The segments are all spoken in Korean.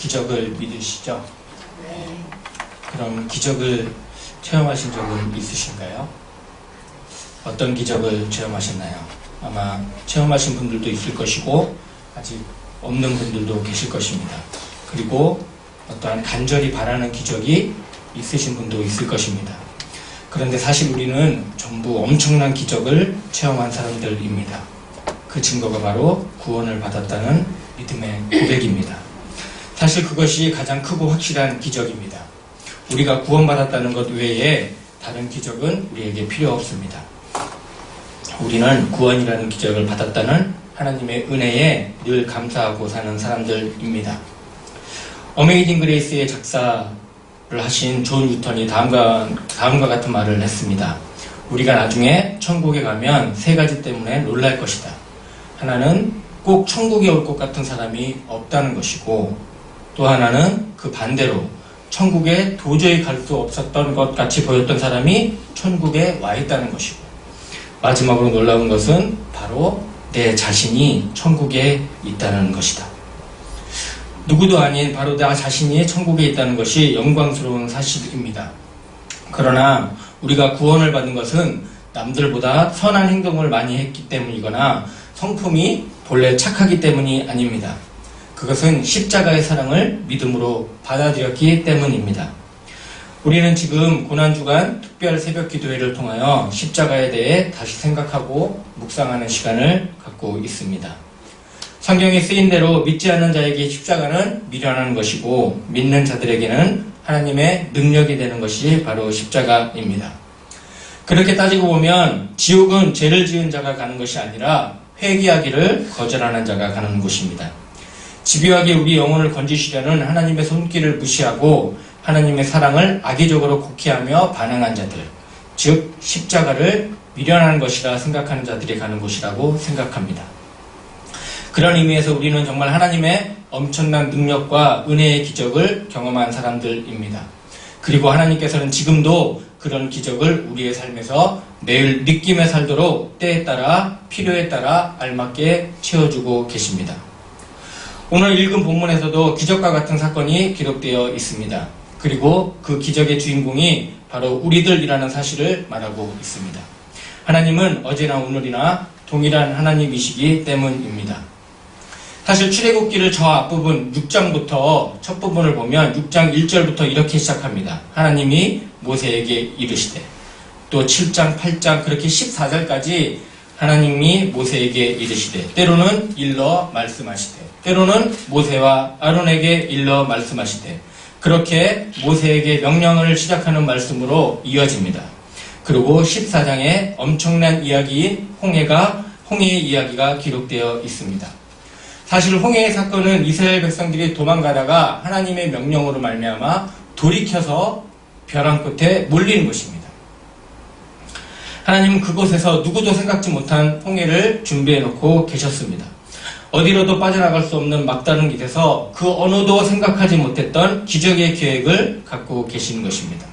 기적을 믿으시죠? 그럼 기적을 체험하신 적은 있으신가요? 어떤 기적을 체험하셨나요? 아마 체험하신 분들도 있을 것이고 아직 없는 분들도 계실 것입니다. 그리고 어떠한 간절히 바라는 기적이 있으신 분도 있을 것입니다. 그런데 사실 우리는 전부 엄청난 기적을 체험한 사람들입니다. 그 증거가 바로 구원을 받았다는 믿음의 고백입니다. 사실 그것이 가장 크고 확실한 기적입니다. 우리가 구원받았다는 것 외에 다른 기적은 우리에게 필요 없습니다. 우리는 구원이라는 기적을 받았다는 하나님의 은혜에 늘 감사하고 사는 사람들입니다. 어메이징 그레이스의 작사를 하신 존 뉴턴이 다음과 같은 말을 했습니다. 우리가 나중에 천국에 가면 세 가지 때문에 놀랄 것이다. 하나는 꼭 천국에 올 것 같은 사람이 없다는 것이고, 또 하나는 그 반대로 천국에 도저히 갈 수 없었던 것 같이 보였던 사람이 천국에 와 있다는 것이고, 마지막으로 놀라운 것은 바로 내 자신이 천국에 있다는 것이다. 누구도 아닌 바로 나 자신이 천국에 있다는 것이 영광스러운 사실입니다. 그러나 우리가 구원을 받은 것은 남들보다 선한 행동을 많이 했기 때문이거나 성품이 본래 착하기 때문이 아닙니다. 그것은 십자가의 사랑을 믿음으로 받아들였기 때문입니다. 우리는 지금 고난주간 특별 새벽 기도회를 통하여 십자가에 대해 다시 생각하고 묵상하는 시간을 갖고 있습니다. 성경에 쓰인 대로 믿지 않는 자에게 십자가는 미련한 것이고, 믿는 자들에게는 하나님의 능력이 되는 것이 바로 십자가입니다. 그렇게 따지고 보면 지옥은 죄를 지은 자가 가는 것이 아니라 회개하기를 거절하는 자가 가는 곳입니다. 집요하게 우리 영혼을 건지시려는 하나님의 손길을 무시하고 하나님의 사랑을 악의적으로 곡해하며 반응한 자들, 즉 십자가를 미련한 것이라 생각하는 자들이 가는 곳이라고 생각합니다. 그런 의미에서 우리는 정말 하나님의 엄청난 능력과 은혜의 기적을 경험한 사람들입니다. 그리고 하나님께서는 지금도 그런 기적을 우리의 삶에서 매일 느낌에 살도록 때에 따라 필요에 따라 알맞게 채워주고 계십니다. 오늘 읽은 본문에서도 기적과 같은 사건이 기록되어 있습니다. 그리고 그 기적의 주인공이 바로 우리들이라는 사실을 말하고 있습니다. 하나님은 어제나 오늘이나 동일한 하나님이시기 때문입니다. 사실 출애굽기를 저 앞부분 6장부터 첫 부분을 보면 6장 1절부터 이렇게 시작합니다. 하나님이 모세에게 이르시되, 또 7장 8장 그렇게 14절까지 하나님이 모세에게 이르시되, 때로는 일러 말씀하시되, 때로는 모세와 아론에게 일러 말씀하시되, 그렇게 모세에게 명령을 시작하는 말씀으로 이어집니다. 그리고 14장에 엄청난 이야기인 홍해의 이야기가 기록되어 있습니다. 사실 홍해의 사건은 이스라엘 백성들이 도망가다가 하나님의 명령으로 말미암아 돌이켜서 벼랑 끝에 몰리는 것입니다. 하나님은 그곳에서 누구도 생각지 못한 홍해를 준비해놓고 계셨습니다. 어디로도 빠져나갈 수 없는 막다른 길에서 그 어느도 생각하지 못했던 기적의 계획을 갖고 계시는 것입니다.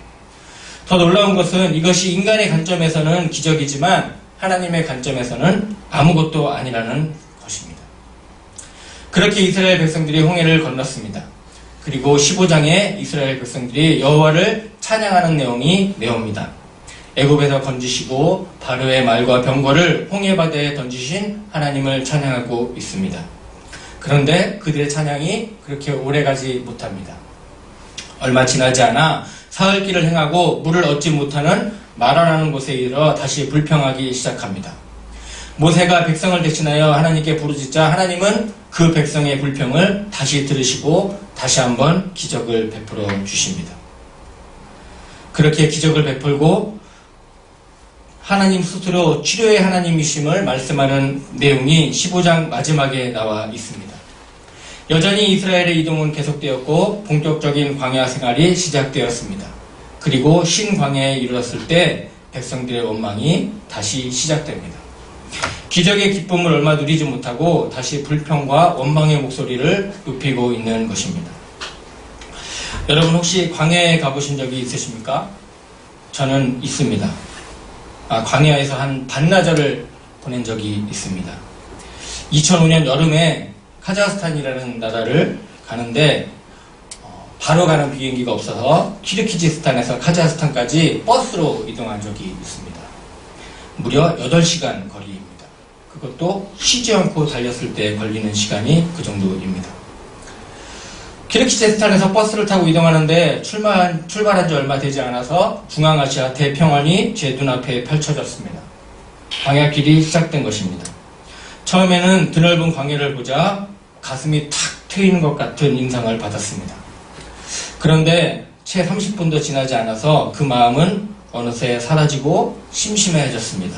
더 놀라운 것은 이것이 인간의 관점에서는 기적이지만 하나님의 관점에서는 아무것도 아니라는 것입니다. 그렇게 이스라엘 백성들이 홍해를 건넜습니다. 그리고 15장에 이스라엘 백성들이 여호와를 찬양하는 내용이 나옵니다. 애굽에서 건지시고 바로의 말과 병거를 홍해바다에 던지신 하나님을 찬양하고 있습니다. 그런데 그들의 찬양이 그렇게 오래가지 못합니다. 얼마 지나지 않아 사흘길을 행하고 물을 얻지 못하는 마라라는 곳에 이르러 다시 불평하기 시작합니다. 모세가 백성을 대신하여 하나님께 부르짖자 하나님은 그 백성의 불평을 다시 들으시고 다시 한번 기적을 베풀어 주십니다. 그렇게 기적을 베풀고 하나님 스스로 치료의 하나님이심을 말씀하는 내용이 15장 마지막에 나와 있습니다. 여전히 이스라엘의 이동은 계속되었고 본격적인 광야 생활이 시작되었습니다. 그리고 신광야에 이르렀을 때 백성들의 원망이 다시 시작됩니다. 기적의 기쁨을 얼마 누리지 못하고 다시 불평과 원망의 목소리를 높이고 있는 것입니다. 여러분 혹시 광야에 가보신 적이 있으십니까? 저는 있습니다. 광야에서 한 반나절을 보낸 적이 있습니다. 2005년 여름에 카자흐스탄이라는 나라를 가는데 바로 가는 비행기가 없어서 키르기즈스탄에서 카자흐스탄까지 버스로 이동한 적이 있습니다. 무려 8시간 거리입니다. 그것도 쉬지 않고 달렸을 때 걸리는 시간이 그 정도입니다. 키르기즈스탄에서 버스를 타고 이동하는데 출발한 지 얼마 되지 않아서 중앙아시아 대평원이 제 눈앞에 펼쳐졌습니다. 광야길이 시작된 것입니다. 처음에는 드넓은 광야를 보자 가슴이 탁 트이는 것 같은 인상을 받았습니다. 그런데 채 30분도 지나지 않아서 그 마음은 어느새 사라지고 심심해졌습니다.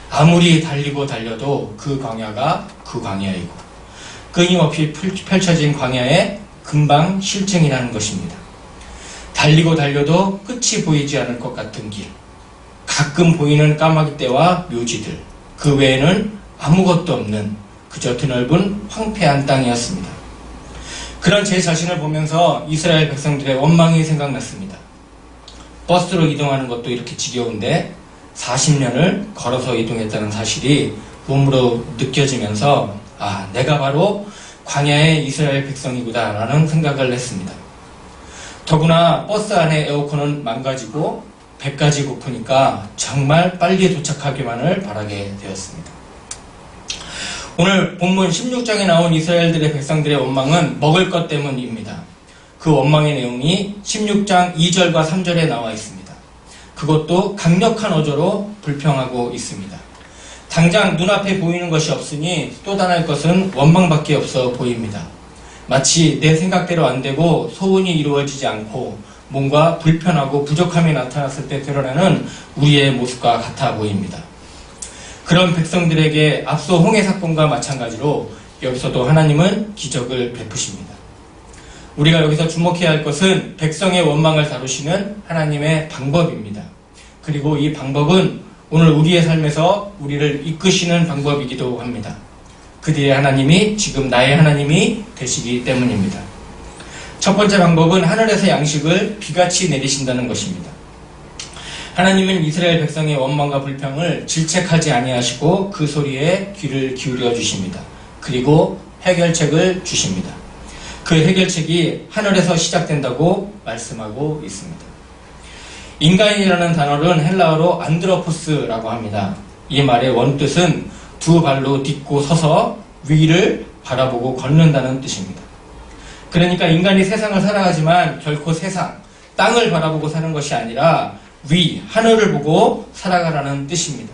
아무리 달리고 달려도 그 광야가 그 광야이고 끊임없이 펼쳐진 광야에 금방 실증이라는 것입니다. 달리고 달려도 끝이 보이지 않을 것 같은 길, 가끔 보이는 까마귀떼와 묘지들, 그 외에는 아무것도 없는 그저 드넓은 황폐한 땅이었습니다. 그런 제 자신을 보면서 이스라엘 백성들의 원망이 생각났습니다. 버스로 이동하는 것도 이렇게 지겨운데 40년을 걸어서 이동했다는 사실이 몸으로 느껴지면서 내가 바로 광야의 이스라엘 백성이구나 라는 생각을 했습니다. 더구나 버스 안에 에어컨은 망가지고 배까지 고프니까 정말 빨리 도착하기만을 바라게 되었습니다. 오늘 본문 16장에 나온 이스라엘들의 백성들의 원망은 먹을 것 때문입니다. 그 원망의 내용이 16장 2절과 3절에 나와 있습니다. 그것도 강력한 어조로 불평하고 있습니다. 당장 눈앞에 보이는 것이 없으니 또 다를 것은 원망밖에 없어 보입니다. 마치 내 생각대로 안 되고 소원이 이루어지지 않고 뭔가 불편하고 부족함이 나타났을 때 드러나는 우리의 모습과 같아 보입니다. 그런 백성들에게 앞서 홍해 사건과 마찬가지로 여기서도 하나님은 기적을 베푸십니다. 우리가 여기서 주목해야 할 것은 백성의 원망을 다루시는 하나님의 방법입니다. 그리고 이 방법은 오늘 우리의 삶에서 우리를 이끄시는 방법이기도 합니다. 그들의 하나님이 지금 나의 하나님이 되시기 때문입니다. 첫 번째 방법은 하늘에서 양식을 비같이 내리신다는 것입니다. 하나님은 이스라엘 백성의 원망과 불평을 질책하지 아니하시고 그 소리에 귀를 기울여 주십니다. 그리고 해결책을 주십니다. 그 해결책이 하늘에서 시작된다고 말씀하고 있습니다. 인간이라는 단어는 헬라어로 안드로포스라고 합니다. 이 말의 원뜻은 두 발로 딛고 서서 위를 바라보고 걷는다는 뜻입니다. 그러니까 인간이 세상을 살아가지만 결코 세상, 땅을 바라보고 사는 것이 아니라 하늘을 보고 살아가라는 뜻입니다.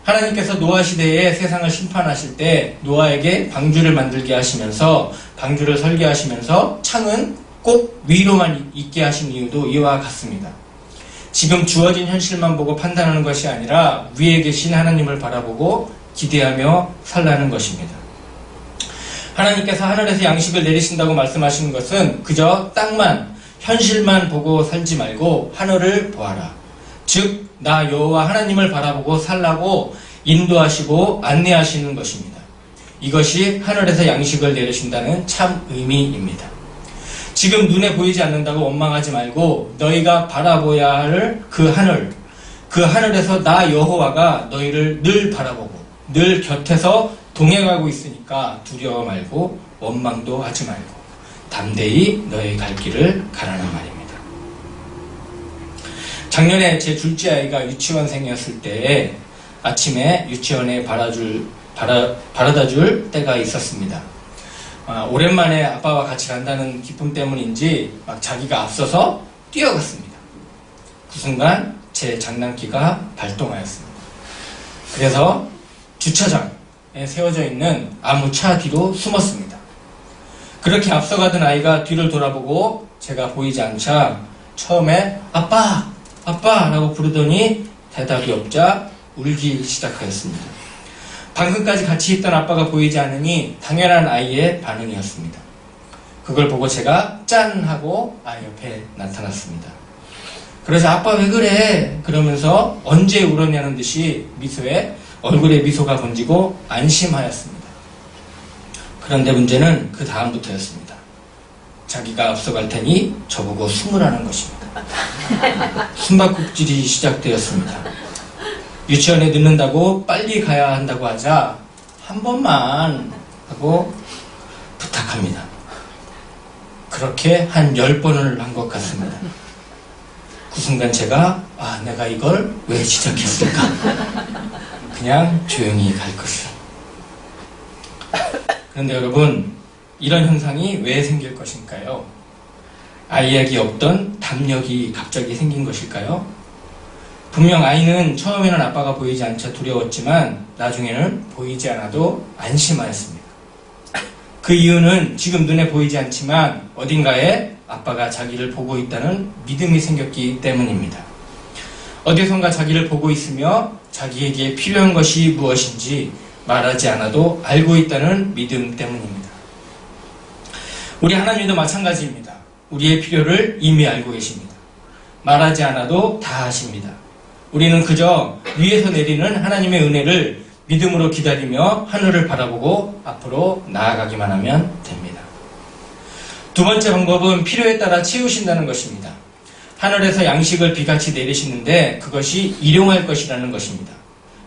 하나님께서 노아 시대에 세상을 심판하실 때 노아에게 방주를 만들게 하시면서 방주를 설계하시면서 창은 꼭 위로만 있게 하신 이유도 이와 같습니다. 지금 주어진 현실만 보고 판단하는 것이 아니라 위에 계신 하나님을 바라보고 기대하며 살라는 것입니다. 하나님께서 하늘에서 양식을 내리신다고 말씀하시는 것은 그저 땅만 현실만 보고 살지 말고 하늘을 보아라. 즉, 나 여호와 하나님을 바라보고 살라고 인도하시고 안내하시는 것입니다. 이것이 하늘에서 양식을 내리신다는 참 의미입니다. 지금 눈에 보이지 않는다고 원망하지 말고 너희가 바라보아야 할 그 하늘에서 나 여호와가 너희를 늘 바라보고 늘 곁에서 동행하고 있으니까 두려워 말고 원망도 하지 말고 담대히 너의 갈 길을 가라는 말입니다. 작년에 제 둘째 아이가 유치원생이었을 때 아침에 유치원에 바라다 줄 때가 있었습니다. 오랜만에 아빠와 같이 간다는 기쁨 때문인지 막 자기가 앞서서 뛰어갔습니다. 그 순간 제 장난기가 발동하였습니다. 그래서 주차장에 세워져 있는 아무 차 뒤로 숨었습니다. 그렇게 앞서가던 아이가 뒤를 돌아보고 제가 보이지 않자 처음에 아빠! 아빠! 라고 부르더니 대답이 없자 울기 시작하였습니다. 방금까지 같이 있던 아빠가 보이지 않으니 당연한 아이의 반응이었습니다. 그걸 보고 제가 짠! 하고 아이 옆에 나타났습니다. 그래서 아빠 왜 그래? 그러면서 언제 울었냐는 듯이 얼굴에 미소가 번지고 안심하였습니다. 그런데 문제는 그 다음부터였습니다. 자기가 앞서갈 테니 저보고 숨으라는 것입니다. 숨바꼭질이 시작되었습니다. 유치원에 늦는다고 빨리 가야 한다고 하자 한 번만 하고 부탁합니다. 그렇게 한 10번을 한 것 같습니다. 그 순간 제가 내가 이걸 왜 시작했을까? 그냥 조용히 갈 것이요. 그런데 여러분, 이런 현상이 왜 생길 것일까요? 아이에게 없던 담력이 갑자기 생긴 것일까요? 분명 아이는 처음에는 아빠가 보이지 않자 두려웠지만 나중에는 보이지 않아도 안심하였습니다. 그 이유는 지금 눈에 보이지 않지만 어딘가에 아빠가 자기를 보고 있다는 믿음이 생겼기 때문입니다. 어디선가 자기를 보고 있으며 자기에게 필요한 것이 무엇인지 말하지 않아도 알고 있다는 믿음 때문입니다. 우리 하나님도 마찬가지입니다. 우리의 필요를 이미 알고 계십니다. 말하지 않아도 다 아십니다. 우리는 그저 위에서 내리는 하나님의 은혜를 믿음으로 기다리며 하늘을 바라보고 앞으로 나아가기만 하면 됩니다. 두 번째 방법은 필요에 따라 채우신다는 것입니다. 하늘에서 양식을 비같이 내리시는데 그것이 일용할 것이라는 것입니다.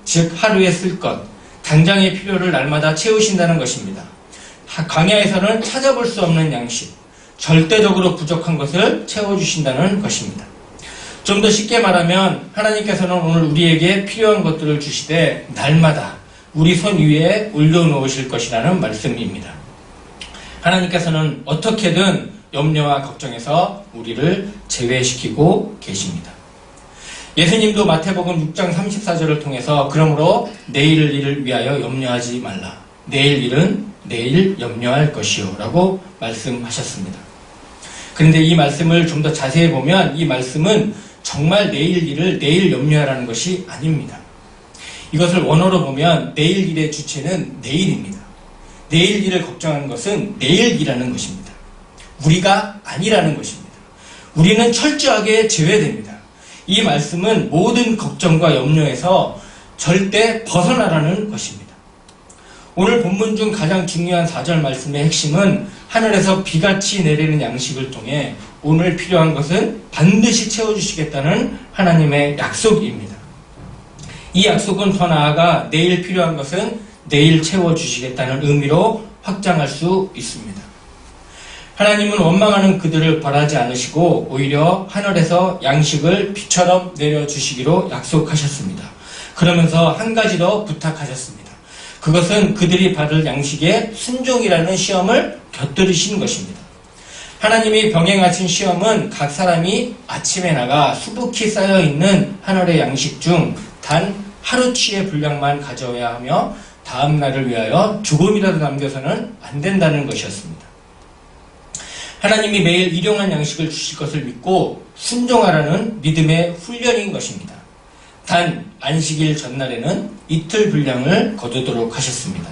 즉 하루에 쓸 것, 당장의 필요를 날마다 채우신다는 것입니다. 광야에서는 찾아볼 수 없는 양식, 절대적으로 부족한 것을 채워주신다는 것입니다. 좀 더 쉽게 말하면 하나님께서는 오늘 우리에게 필요한 것들을 주시되 날마다 우리 손 위에 올려놓으실 것이라는 말씀입니다. 하나님께서는 어떻게든 염려와 걱정에서 우리를 제외시키고 계십니다. 예수님도 마태복음 6장 34절을 통해서 그러므로 내일 일을 위하여 염려하지 말라. 내일 일은 내일 염려할 것이요 라고 말씀하셨습니다. 그런데 이 말씀을 좀 더 자세히 보면 이 말씀은 정말 내일 일을 내일 염려하라는 것이 아닙니다. 이것을 원어로 보면 내일 일의 주체는 내일입니다. 내일 일을 걱정하는 것은 내일이라는 것입니다. 우리가 아니라는 것입니다. 우리는 철저하게 제외됩니다. 이 말씀은 모든 걱정과 염려에서 절대 벗어나라는 것입니다. 오늘 본문 중 가장 중요한 4절 말씀의 핵심은 하늘에서 비같이 내리는 양식을 통해 오늘 필요한 것은 반드시 채워주시겠다는 하나님의 약속입니다. 이 약속은 더 나아가 내일 필요한 것은 내일 채워주시겠다는 의미로 확장할 수 있습니다. 하나님은 원망하는 그들을 벌하지 않으시고 오히려 하늘에서 양식을 비처럼 내려주시기로 약속하셨습니다. 그러면서 한 가지 더 부탁하셨습니다. 그것은 그들이 받을 양식의 순종이라는 시험을 곁들이신 것입니다. 하나님이 병행하신 시험은 각 사람이 아침에 나가 수북히 쌓여있는 하늘의 양식 중 단 하루치의 분량만 가져야 하며 다음 날을 위하여 조금이라도 남겨서는 안 된다는 것이었습니다. 하나님이 매일 일용한 양식을 주실 것을 믿고 순종하라는 믿음의 훈련인 것입니다. 단 안식일 전날에는 이틀 분량을 거두도록 하셨습니다.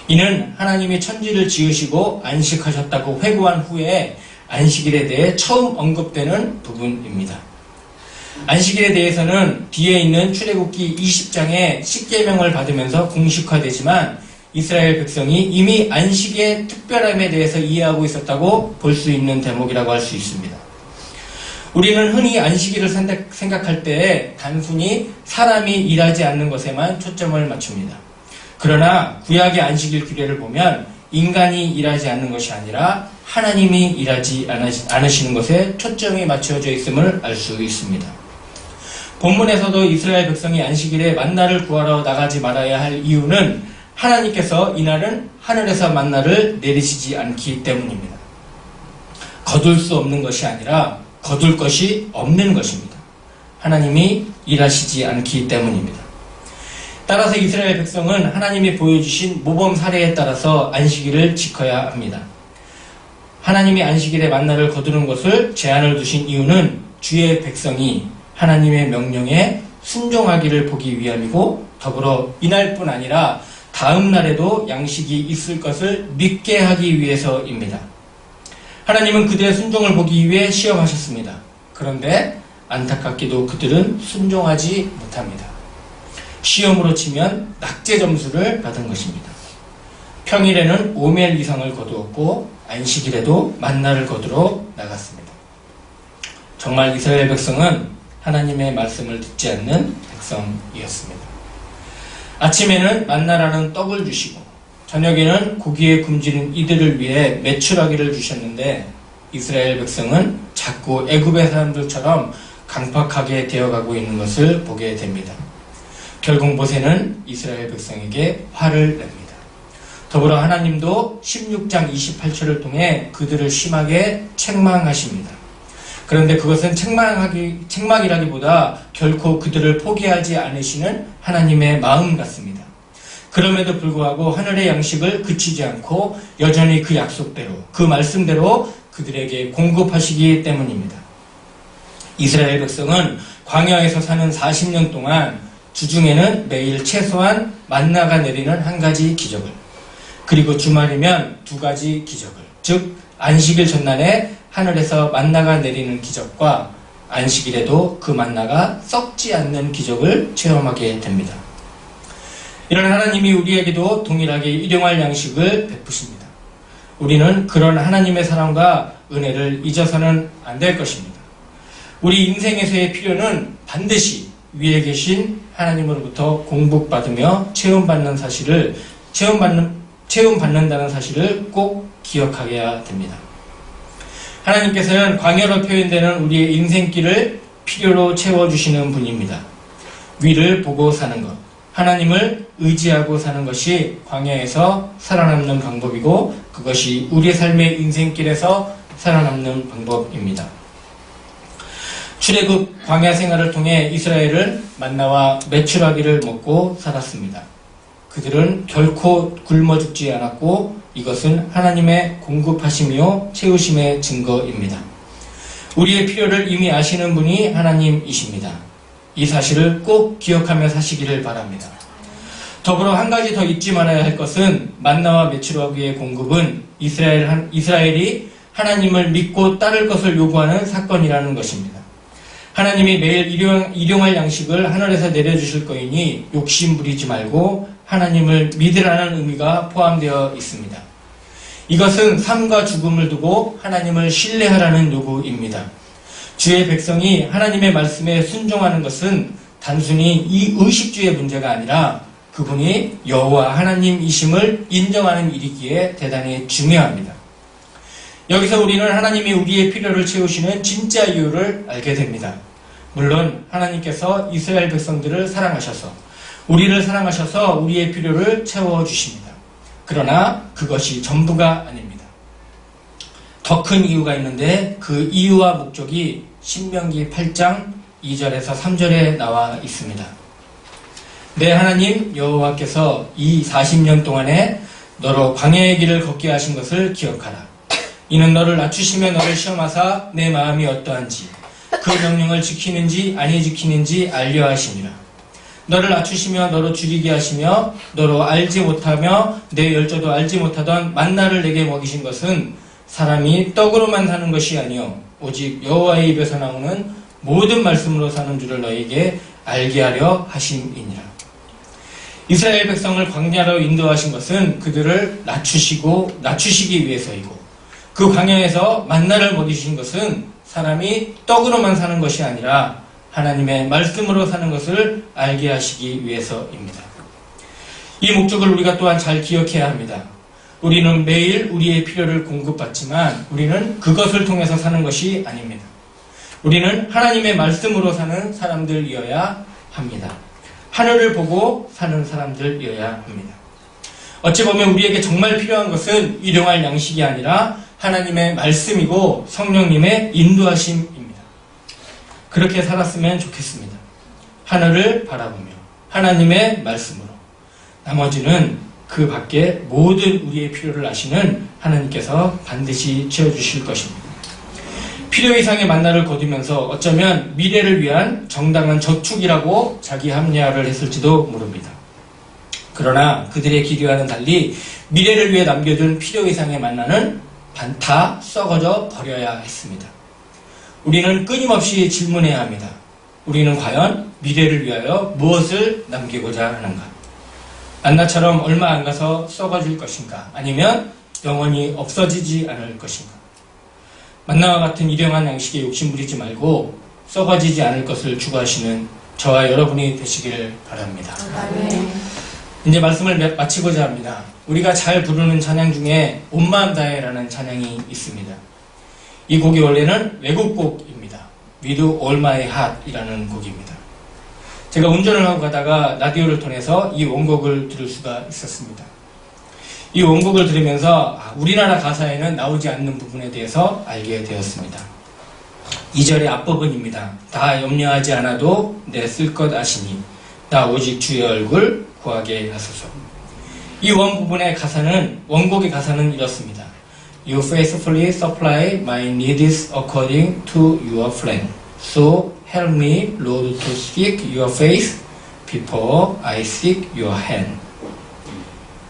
이는 하나님이 천지를 지으시고 안식하셨다고 회고한 후에 안식일에 대해 처음 언급되는 부분입니다. 안식일에 대해서는 뒤에 있는 출애굽기 20장의 십계명을 받으면서 공식화되지만 이스라엘 백성이 이미 안식의 특별함에 대해서 이해하고 있었다고 볼 수 있는 대목이라고 할 수 있습니다. 우리는 흔히 안식일을 생각할 때 단순히 사람이 일하지 않는 것에만 초점을 맞춥니다. 그러나 구약의 안식일 규례를 보면 인간이 일하지 않는 것이 아니라 하나님이 일하지 않으시는 것에 초점이 맞춰져 있음을 알 수 있습니다. 본문에서도 이스라엘 백성이 안식일에 만나를 구하러 나가지 말아야 할 이유는 하나님께서 이날은 하늘에서 만나를 내리시지 않기 때문입니다. 거둘 수 없는 것이 아니라 거둘 것이 없는 것입니다. 하나님이 일하시지 않기 때문입니다. 따라서 이스라엘 백성은 하나님이 보여주신 모범 사례에 따라서 안식일을 지켜야 합니다. 하나님이 안식일에 만나를 거두는 것을 제한을 두신 이유는 주의 백성이 하나님의 명령에 순종하기를 보기 위함이고 더불어 이날뿐 아니라 다음 날에도 양식이 있을 것을 믿게 하기 위해서입니다. 하나님은 그들의 순종을 보기 위해 시험하셨습니다. 그런데 안타깝게도 그들은 순종하지 못합니다. 시험으로 치면 낙제 점수를 받은 것입니다. 평일에는 5멜 이상을 거두었고 안식일에도 만나를 거두러 나갔습니다. 정말 이스라엘 백성은 하나님의 말씀을 듣지 않는 백성이었습니다. 아침에는 만나라는 떡을 주시고 저녁에는 고기에 굶주린 이들을 위해 메추라기를 주셨는데 이스라엘 백성은 자꾸 애굽의 사람들처럼 강팍하게 되어가고 있는 것을 보게 됩니다. 결국 모세는 이스라엘 백성에게 화를 냅니다. 더불어 하나님도 16장 28절을 통해 그들을 심하게 책망하십니다. 그런데 그것은 책망이라기보다 결코 그들을 포기하지 않으시는 하나님의 마음 같습니다. 그럼에도 불구하고 하늘의 양식을 그치지 않고 여전히 그 약속대로, 그 말씀대로 그들에게 공급하시기 때문입니다. 이스라엘 백성은 광야에서 사는 40년 동안 주중에는 매일 최소한 만나가 내리는 한 가지 기적을, 그리고 주말이면 두 가지 기적을, 즉 안식일 전날에 하늘에서 만나가 내리는 기적과 안식일에도 그 만나가 썩지 않는 기적을 체험하게 됩니다. 이런 하나님이 우리에게도 동일하게 일용할 양식을 베푸십니다. 우리는 그런 하나님의 사랑과 은혜를 잊어서는 안 될 것입니다. 우리 인생에서의 필요는 반드시 위에 계신 하나님으로부터 공급받으며 체험받는다는 사실을 꼭 기억하여야 됩니다. 하나님께서는 광야로 표현되는 우리의 인생길을 필요로 채워주시는 분입니다. 위를 보고 사는 것, 하나님을 의지하고 사는 것이 광야에서 살아남는 방법이고, 그것이 우리 삶의 인생길에서 살아남는 방법입니다. 출애굽 광야 생활을 통해 이스라엘은 만나와 메추라기를 먹고 살았습니다. 그들은 결코 굶어 죽지 않았고 이것은 하나님의 공급하심이요 채우심의 증거입니다. 우리의 필요를 이미 아시는 분이 하나님이십니다. 이 사실을 꼭 기억하며 사시기를 바랍니다. 더불어 한 가지 더 잊지 말아야 할 것은 만나와 메추라기의 공급은 이스라엘이 하나님을 믿고 따를 것을 요구하는 사건이라는 것입니다. 하나님이 매일 일용할 양식을 하늘에서 내려주실 거이니 욕심 부리지 말고 하나님을 믿으라는 의미가 포함되어 있습니다. 이것은 삶과 죽음을 두고 하나님을 신뢰하라는 요구입니다. 주의 백성이 하나님의 말씀에 순종하는 것은 단순히 이 의식주의 문제가 아니라 그분이 여호와 하나님이심을 인정하는 일이기에 대단히 중요합니다. 여기서 우리는 하나님이 우리의 필요를 채우시는 진짜 이유를 알게 됩니다. 물론 하나님께서 이스라엘 백성들을 사랑하셔서 우리를 사랑하셔서 우리의 필요를 채워주십니다. 그러나 그것이 전부가 아닙니다. 더 큰 이유가 있는데 그 이유와 목적이 신명기 8장 2절에서 3절에 나와 있습니다. 내 하나님 여호와께서 이 40년 동안에 너로 광야의 길을 걷게 하신 것을 기억하라. 이는 너를 낮추시며 너를 시험하사 내 마음이 어떠한지 그 명령을 지키는지 아니 지키는지 알려 하심이라. 너를 낮추시며 너로 줄이게 하시며 너로 알지 못하며 내 열조도 알지 못하던 만나를 내게 먹이신 것은 사람이 떡으로만 사는 것이 아니요 오직 여호와의 입에서 나오는 모든 말씀으로 사는 줄을 너에게 알게 하려 하심이니라. 이스라엘 백성을 광야로 인도하신 것은 그들을 낮추시기 위해서이고, 그 광야에서 만나를 먹이신 것은 사람이 떡으로만 사는 것이 아니라 하나님의 말씀으로 사는 것을 알게 하시기 위해서입니다. 이 목적을 우리가 또한 잘 기억해야 합니다. 우리는 매일 우리의 필요를 공급받지만 우리는 그것을 통해서 사는 것이 아닙니다. 우리는 하나님의 말씀으로 사는 사람들이어야 합니다. 하늘을 보고 사는 사람들이어야 합니다. 어찌 보면 우리에게 정말 필요한 것은 일용할 양식이 아니라 하나님의 말씀이고 성령님의 인도하심입니다. 그렇게 살았으면 좋겠습니다. 하늘을 바라보며 하나님의 말씀으로, 나머지는 그 밖에 모든 우리의 필요를 아시는 하나님께서 반드시 채워주실 것입니다. 필요 이상의 만나를 거두면서 어쩌면 미래를 위한 정당한 저축이라고 자기 합리화를 했을지도 모릅니다. 그러나 그들의 기류와는 달리 미래를 위해 남겨둔 필요 이상의 만나는 다 썩어져 버려야 했습니다. 우리는 끊임없이 질문해야 합니다. 우리는 과연 미래를 위하여 무엇을 남기고자 하는가? 만나처럼 얼마 안 가서 썩어질 것인가? 아니면 영원히 없어지지 않을 것인가? 만나와 같은 일용한 양식에 욕심부리지 말고 썩어지지 않을 것을 추구하시는 저와 여러분이 되시길 바랍니다. 아멘. 이제 말씀을 마치고자 합니다. 우리가 잘 부르는 찬양 중에 온 마음 다해라는 찬양이 있습니다. 이 곡이 원래는 외국곡입니다. With All My Heart 이라는 곡입니다. 제가 운전을 하고 가다가 라디오를 통해서 이 원곡을 들을 수가 있었습니다. 이 원곡을 들으면서 우리나라 가사에는 나오지 않는 부분에 대해서 알게 되었습니다. 2절의 앞부분입니다. 다 염려하지 않아도 내 쓸 것 아시니 나 오직 주의 얼굴 구하게 하소서. 이 원부분의 가사는, 원곡의 가사는 이렇습니다. You faithfully supply my needs according to your plan. So help me, Lord, to seek your face before I seek your hand.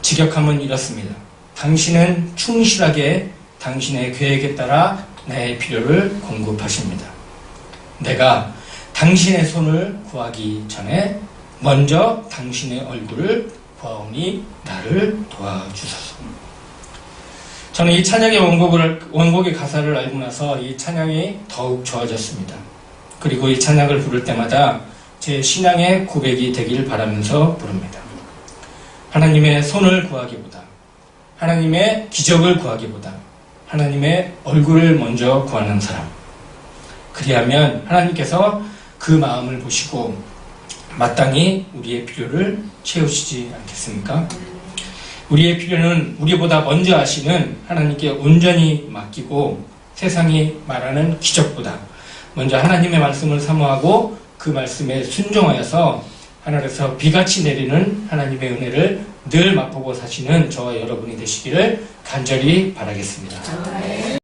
직역하면 이렇습니다. 당신은 충실하게 당신의 계획에 따라 나의 필요를 공급하십니다. 내가 당신의 손을 구하기 전에 먼저 당신의 얼굴을 구하오니 나를 도와주소서. 저는 이 찬양의 원곡의 가사를 알고 나서 이 찬양이 더욱 좋아졌습니다. 그리고 이 찬양을 부를 때마다 제 신앙의 고백이 되길 바라면서 부릅니다. 하나님의 손을 구하기보다, 하나님의 기적을 구하기보다 하나님의 얼굴을 먼저 구하는 사람. 그리하면 하나님께서 그 마음을 보시고 마땅히 우리의 필요를 채우시지 않겠습니까? 우리의 필요는 우리보다 먼저 아시는 하나님께 온전히 맡기고 세상이 말하는 기적보다 먼저 하나님의 말씀을 사모하고 그 말씀에 순종하여서 하늘에서 비같이 내리는 하나님의 은혜를 늘 맛보고 사시는 저와 여러분이 되시기를 간절히 바라겠습니다.